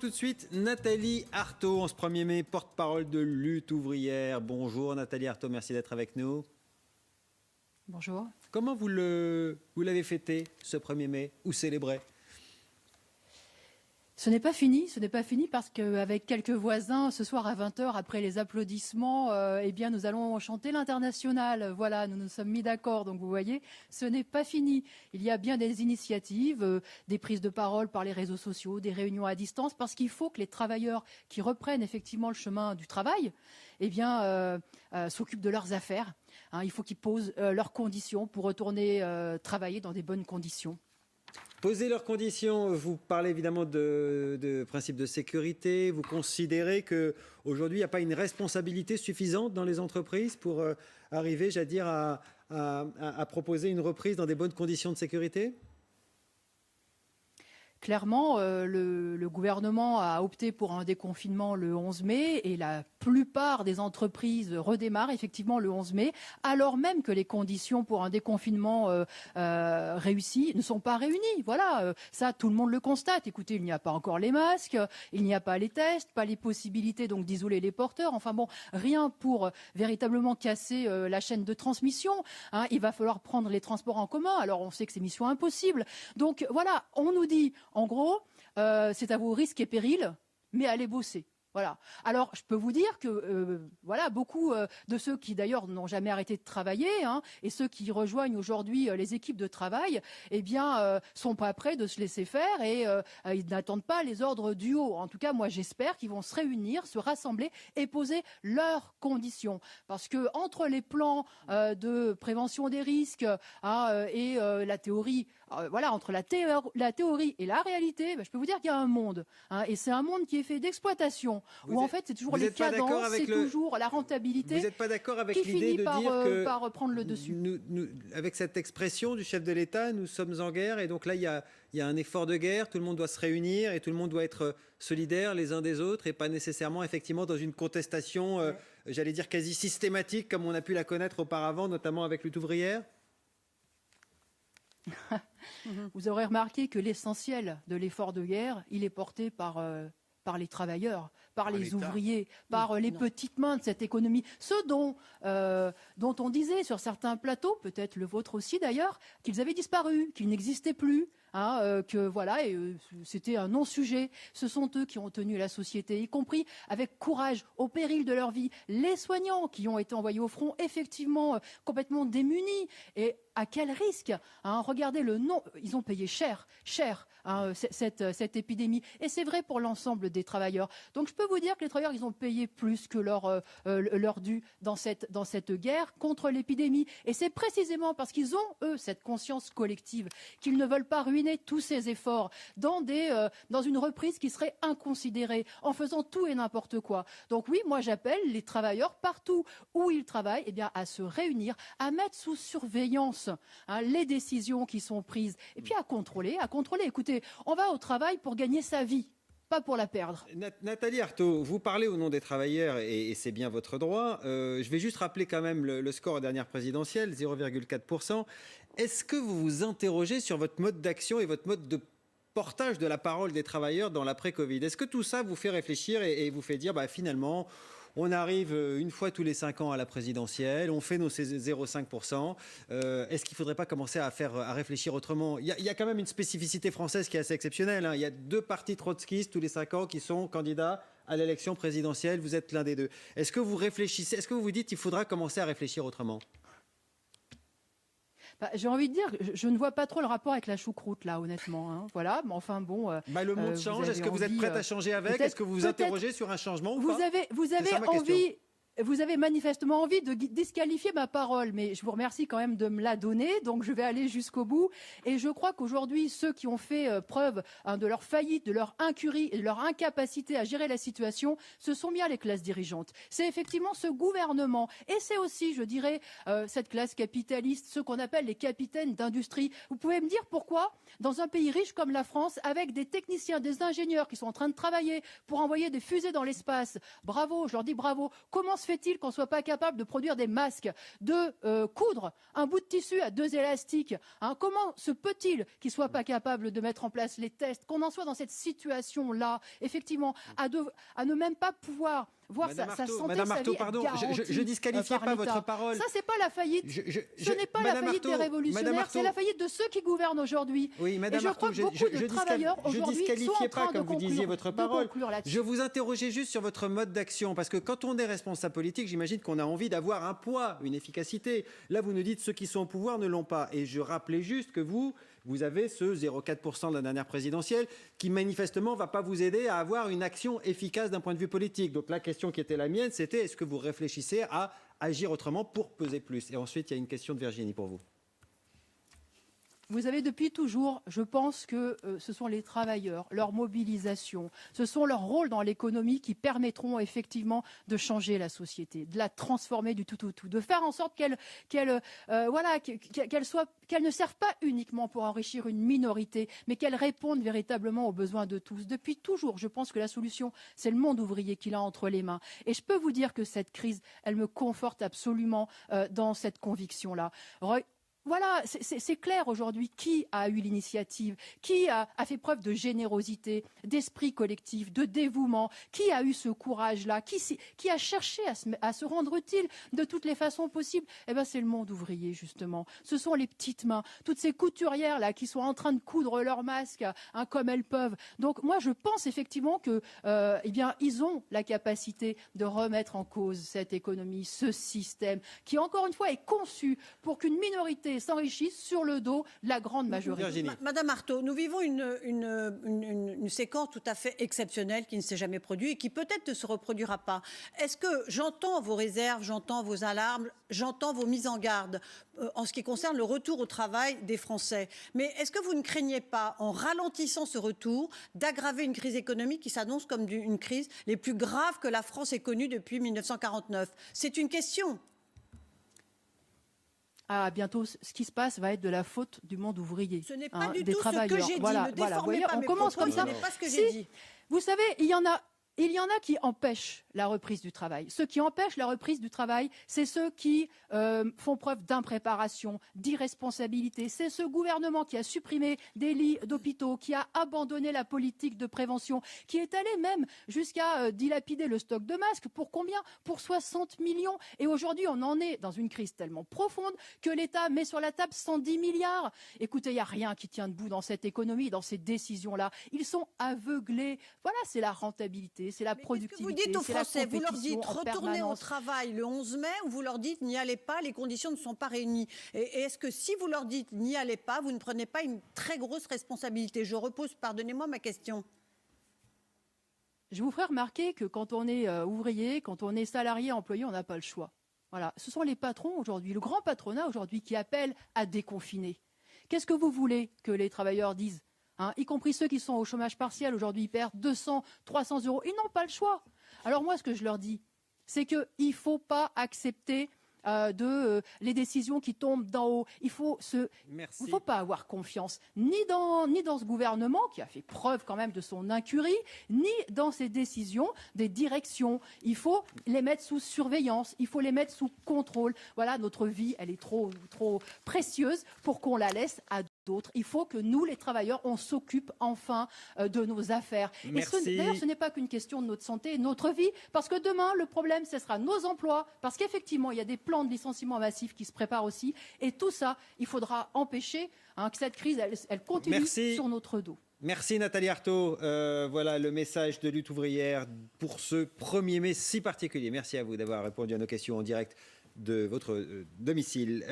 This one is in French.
Tout de suite, Nathalie Arthaud, en ce 1er mai, porte-parole de Lutte ouvrière. Bonjour Nathalie Arthaud, merci d'être avec nous. Bonjour. Comment vous l'avez fêté ce 1er mai ou célébré? Ce n'est pas fini parce qu'avec quelques voisins, ce soir à 20h, après les applaudissements, eh bien, nous allons chanter l'Internationale. Voilà, nous nous sommes mis d'accord. Donc, vous voyez, ce n'est pas fini. Il y a bien des initiatives, des prises de parole par les réseaux sociaux, des réunions à distance, parce qu'il faut que les travailleurs qui reprennent effectivement le chemin du travail, eh bien, s'occupent de leurs affaires. Hein, il faut qu'ils posent leurs conditions pour retourner travailler dans des bonnes conditions. Poser leurs conditions, vous parlez évidemment de principes de sécurité. Vous considérez qu'aujourd'hui, il n'y a pas une responsabilité suffisante dans les entreprises pour arriver, j'allais dire, à proposer une reprise dans des bonnes conditions de sécurité ? Clairement, le gouvernement a opté pour un déconfinement le 11 mai et la plupart des entreprises redémarrent effectivement le 11 mai, alors même que les conditions pour un déconfinement réussi ne sont pas réunies. Voilà, ça tout le monde le constate. Écoutez, il n'y a pas encore les masques, il n'y a pas les tests, pas les possibilités donc d'isoler les porteurs. Enfin bon, rien pour véritablement casser la chaîne de transmission. Hein. Il va falloir prendre les transports en commun. Alors on sait que c'est mission impossible. Donc voilà, on nous dit en gros, c'est à vos risques et périls, mais allez bosser. Voilà. Alors, je peux vous dire que voilà, beaucoup de ceux qui d'ailleurs n'ont jamais arrêté de travailler, hein, et ceux qui rejoignent aujourd'hui les équipes de travail, eh bien, sont pas prêts de se laisser faire et ils n'attendent pas les ordres du haut. En tout cas, moi, j'espère qu'ils vont se réunir, se rassembler et poser leurs conditions, parce que entre les plans de prévention des risques et la théorie, voilà, entre la théorie et la réalité, je peux vous dire qu'il y a un monde, hein, et c'est un monde qui est fait d'exploitation. Où en fait c'est toujours les cadences, c'est toujours la rentabilité. Vous n'êtes pas d'accord avec l'idée de dire que par prendre le dessus. Avec cette expression du chef de l'État, nous sommes en guerre et donc là il y a un effort de guerre, tout le monde doit se réunir et tout le monde doit être solidaire les uns des autres et pas nécessairement effectivement dans une contestation, j'allais dire quasi systématique comme on a pu la connaître auparavant, notamment avec Lutte ouvrière. Vous aurez remarqué que l'essentiel de l'effort de guerre, il est porté par les travailleurs, par les ouvriers, par les petites mains de cette économie. Ceux dont on disait sur certains plateaux, peut-être le vôtre aussi d'ailleurs, qu'ils avaient disparu, qu'ils n'existaient plus. Que voilà, c'était un non-sujet. Ce sont eux qui ont tenu la société, y compris avec courage, au péril de leur vie. Les soignants qui ont été envoyés au front, effectivement, complètement démunis. Et à quel risque, hein, regardez le nom, ils ont payé cher, hein, cette épidémie. Et c'est vrai pour l'ensemble des travailleurs. Donc je peux vous dire que les travailleurs, ils ont payé plus que leur dû dans cette guerre contre l'épidémie. Et c'est précisément parce qu'ils ont, eux, cette conscience collective, qu'ils ne veulent pas ruiner tous ces efforts dans une reprise qui serait inconsidérée, en faisant tout et n'importe quoi. Donc oui, moi j'appelle les travailleurs partout où ils travaillent, eh bien, à se réunir, à mettre sous surveillance, hein, les décisions qui sont prises, et puis à contrôler. Écoutez, on va au travail pour gagner sa vie, pas pour la perdre. Nathalie Arthaud, vous parlez au nom des travailleurs et c'est bien votre droit. Je vais juste rappeler quand même le score aux dernières présidentielles, 0,4%. Est-ce que vous vous interrogez sur votre mode d'action et votre mode de portage de la parole des travailleurs dans l'après-Covid? Est-ce que tout ça vous fait réfléchir et vous fait dire finalement, on arrive une fois tous les 5 ans à la présidentielle, on fait nos 0,5%. Est-ce qu'il ne faudrait pas commencer à réfléchir autrement? Il y a quand même une spécificité française qui est assez exceptionnelle. Hein. Il y a 2 partis trotskistes tous les 5 ans qui sont candidats à l'élection présidentielle. Vous êtes l'un des 2. Est-ce que vous réfléchissez? Est-ce que vous vous dites qu'il faudra commencer à réfléchir autrement? J'ai envie de dire, je ne vois pas trop le rapport avec la choucroute, là, honnêtement. Hein. Voilà, mais enfin bon. Le monde change. Est-ce que vous êtes prête à changer avec? Est-ce que vous vous interrogez sur un changement ou pas? Vous avez envie. Vous avez manifestement envie de disqualifier ma parole, mais je vous remercie quand même de me la donner, donc je vais aller jusqu'au bout. Et je crois qu'aujourd'hui, ceux qui ont fait preuve de leur faillite, de leur incurie et de leur incapacité à gérer la situation, ce sont bien les classes dirigeantes. C'est effectivement ce gouvernement, et c'est aussi, je dirais, cette classe capitaliste, ceux qu'on appelle les capitaines d'industrie. Vous pouvez me dire pourquoi, dans un pays riche comme la France, avec des techniciens, des ingénieurs qui sont en train de travailler pour envoyer des fusées dans l'espace, bravo, je leur dis bravo, comment se fait-il qu'on ne soit pas capable de produire des masques, de coudre un bout de tissu à 2 élastiques, hein? Comment se peut-il qu'ils ne soient pas capables de mettre en place les tests, qu'on en soit dans cette situation-là, effectivement, à ne même pas pouvoir voir sa santé, Madame sa Arthaud, vie pardon, je disqualifiais pas votre parole. Ça, c'est pas la faillite. Ce n'est pas la faillite des révolutionnaires, c'est la faillite de ceux qui gouvernent aujourd'hui. Oui, Madame Et je crois que beaucoup de travailleurs aujourd'hui sont en train de conclure votre parole. là-dessus. Je vous interrogeais juste sur votre mode d'action, parce que quand on est responsable politique, j'imagine qu'on a envie d'avoir un poids, une efficacité. Là, vous nous dites ceux qui sont au pouvoir ne l'ont pas. Et je rappelais juste que vous avez ce 0,4% de la dernière présidentielle qui manifestement ne va pas vous aider à avoir une action efficace d'un point de vue politique. Donc la question qui était la mienne, c'était est-ce que vous réfléchissez à agir autrement pour peser plus? Et ensuite, il y a une question de Virginie pour vous. Vous avez depuis toujours, je pense que ce sont les travailleurs, leur mobilisation, ce sont leurs rôles dans l'économie qui permettront effectivement de changer la société, de la transformer du tout au tout, de faire en sorte qu'elle ne serve pas uniquement pour enrichir une minorité, mais qu'elle réponde véritablement aux besoins de tous. Depuis toujours, je pense que la solution, c'est le monde ouvrier qu'il a entre les mains. Et je peux vous dire que cette crise, elle me conforte absolument dans cette conviction-là. Voilà, c'est clair aujourd'hui qui a eu l'initiative, qui a fait preuve de générosité, d'esprit collectif, de dévouement, qui a eu ce courage-là, qui a cherché à se rendre utile de toutes les façons possibles. Eh bien, c'est le monde ouvrier, justement. Ce sont les petites mains, toutes ces couturières-là qui sont en train de coudre leurs masques comme elles peuvent. Donc, moi, je pense effectivement que, ils ont la capacité de remettre en cause cette économie, ce système, qui, encore une fois, est conçu pour qu'une minorité s'enrichissent sur le dos de la grande majorité. Madame Arthaud, nous vivons une séquence tout à fait exceptionnelle qui ne s'est jamais produite et qui peut-être ne se reproduira pas. Est-ce que j'entends vos réserves, j'entends vos alarmes, j'entends vos mises en garde en ce qui concerne le retour au travail des Français. Mais est-ce que vous ne craignez pas, en ralentissant ce retour, d'aggraver une crise économique qui s'annonce comme une crise les plus graves que la France ait connue depuis 1949 ? C'est une question. Bientôt, ce qui se passe va être de la faute du monde ouvrier. Ce n'est pas du des tout travailleurs. Ce que j'ai dit. Ne déformez pas on mes commence propos, comme ça. Ce n'est pas ce que j'ai dit. Vous savez, il y en a qui empêchent la reprise du travail. Ceux qui empêchent la reprise du travail, c'est ceux qui font preuve d'impréparation, d'irresponsabilité. C'est ce gouvernement qui a supprimé des lits d'hôpitaux, qui a abandonné la politique de prévention, qui est allé même jusqu'à dilapider le stock de masques. Pour combien? Pour 60 millions. Et aujourd'hui, on en est dans une crise tellement profonde que l'État met sur la table 110 milliards. Écoutez, il n'y a rien qui tient debout dans cette économie, dans ces décisions-là. Ils sont aveuglés. Voilà, c'est la rentabilité, c'est la productivité. Vous dites aux Français, vous leur dites retournez au travail le 11 mai ou vous leur dites n'y allez pas, les conditions ne sont pas réunies. Et est-ce que si vous leur dites n'y allez pas, vous ne prenez pas une très grosse responsabilité? Je repose, pardonnez-moi ma question. Je vous ferai remarquer que quand on est ouvrier, quand on est salarié, employé, on n'a pas le choix. Voilà, ce sont les patrons aujourd'hui, le grand patronat aujourd'hui qui appelle à déconfiner. Qu'est-ce que vous voulez que les travailleurs disent, y compris ceux qui sont au chômage partiel aujourd'hui, ils perdent 200, 300 euros. Ils n'ont pas le choix. Alors moi, ce que je leur dis, c'est qu'il ne faut pas accepter les décisions qui tombent d'en haut. Il ne faut pas avoir confiance ni dans ce gouvernement qui a fait preuve quand même de son incurie, ni dans ses décisions des directions. Il faut les mettre sous surveillance, il faut les mettre sous contrôle. Voilà, notre vie, elle est trop précieuse pour qu'on la laisse à d'autres. Il faut que nous, les travailleurs, on s'occupe enfin de nos affaires. Merci. Et d'ailleurs, ce n'est pas qu'une question de notre santé et de notre vie, parce que demain, le problème, ce sera nos emplois, parce qu'effectivement, il y a des plans de licenciement massifs qui se préparent aussi. Et tout ça, il faudra empêcher que cette crise, elle continue sur notre dos. Merci Nathalie Arthaud. Voilà le message de Lutte ouvrière pour ce 1er mai si particulier. Merci à vous d'avoir répondu à nos questions en direct de votre domicile.